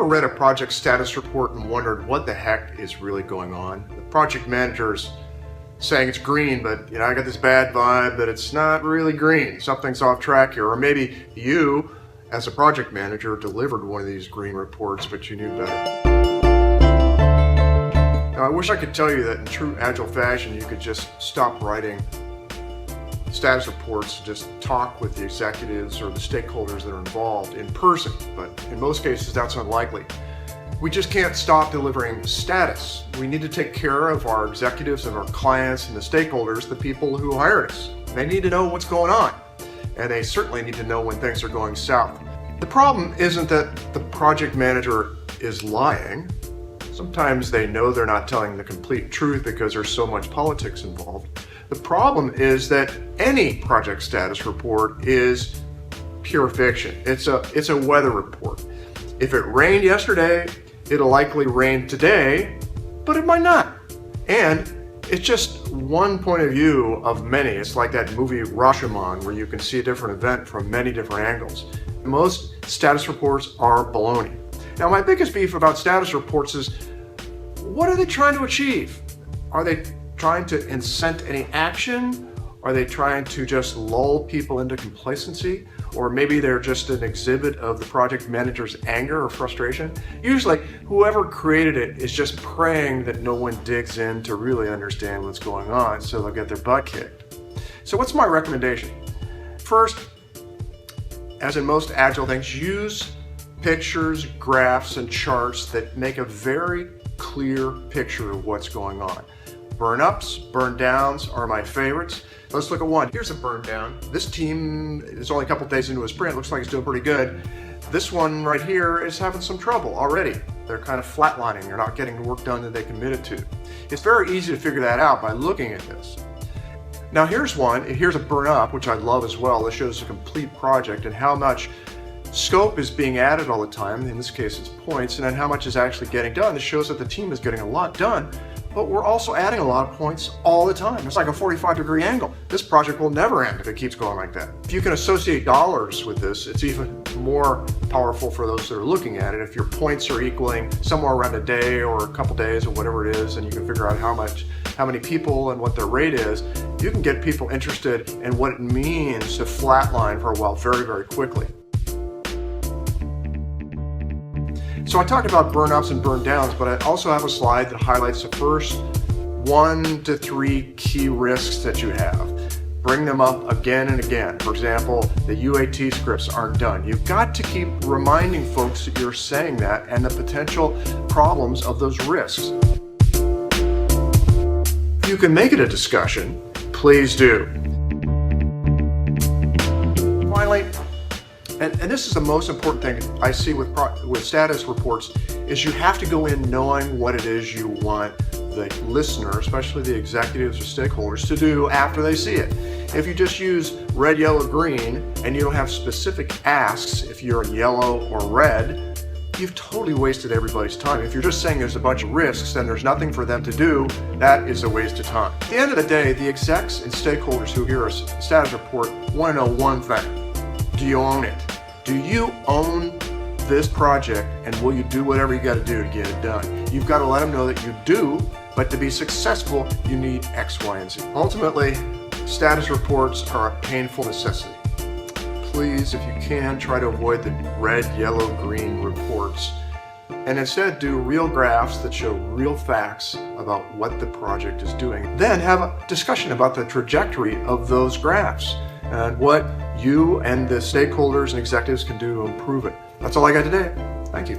read a project status report and wondered what the heck is really going on? The project manager's saying it's green, but I got this bad vibe that it's not really green. Something's off track here. Or maybe you, as a project manager, delivered one of these green reports, but you knew better. Now, I wish I could tell you that in true Agile fashion, you could just stop writing status reports, just talk with the executives or the stakeholders that are involved in person, but in most cases that's unlikely. We just can't stop delivering status. We need to take care of our executives and our clients and the stakeholders, the people who hired us. They need to know what's going on, and they certainly need to know when things are going south. The problem isn't that the project manager is lying. Sometimes they know they're not telling the complete truth because there's so much politics involved. The problem is that any project status report is pure fiction. It's a weather report. If it rained yesterday, it'll likely rain today, but it might not. And it's just one point of view of many. It's like that movie Rashomon, where you can see a different event from many different angles. Most status reports are baloney. Now, my biggest beef about status reports is, what are they trying to achieve? Are they trying to incent any action? Are they trying to just lull people into complacency? Or maybe they're just an exhibit of the project manager's anger or frustration? Usually, whoever created it is just praying that no one digs in to really understand what's going on, so they'll get their butt kicked. So what's my recommendation? First, as in most Agile things, use pictures, graphs, and charts that make a very clear picture of what's going on. Burn ups, burn downs are my favorites. Let's look at one. Here's a burn down. This team is only a couple days into a sprint. Looks like it's doing pretty good. This one right here is having some trouble already. They're kind of flatlining. They're not getting the work done that they committed to. It's very easy to figure that out by looking at this. Now here's one. Here's a burn up, which I love as well. This shows a complete project and how much scope is being added all the time. In this case, it's points, and then how much is actually getting done. This shows that the team is getting a lot done, but we're also adding a lot of points all the time. It's like a 45-degree angle. This project will never end if it keeps going like that. If you can associate dollars with this, it's even more powerful for those that are looking at it. If your points are equaling somewhere around a day or a couple days or whatever it is, and you can figure out how many people and what their rate is, you can get people interested in what it means to flatline for a while very, very quickly. So I talked about burn ups and burn downs, but I also have a slide that highlights the first 1 to 3 key risks that you have. Bring them up again and again. For example, the UAT scripts aren't done. You've got to keep reminding folks that you're saying that and the potential problems of those risks. If you can make it a discussion, please do. Finally, and this is the most important thing I see with status reports, is you have to go in knowing what it is you want the listener, especially the executives or stakeholders, to do after they see it. If you just use red, yellow, green, and you don't have specific asks if you're in yellow or red, you've totally wasted everybody's time. If you're just saying there's a bunch of risks and there's nothing for them to do, that is a waste of time. At the end of the day, the execs and stakeholders who hear a status report want to know one thing. Do you own it? Do you own this project, and will you do whatever you got to do to get it done? You've got to let them know that you do, but to be successful, you need X, Y, and Z. Ultimately, status reports are a painful necessity. Please, if you can, try to avoid the red, yellow, green reports, and instead do real graphs that show real facts about what the project is doing. Then have a discussion about the trajectory of those graphs and what you and the stakeholders and executives can do to improve it. That's all I got today. Thank you.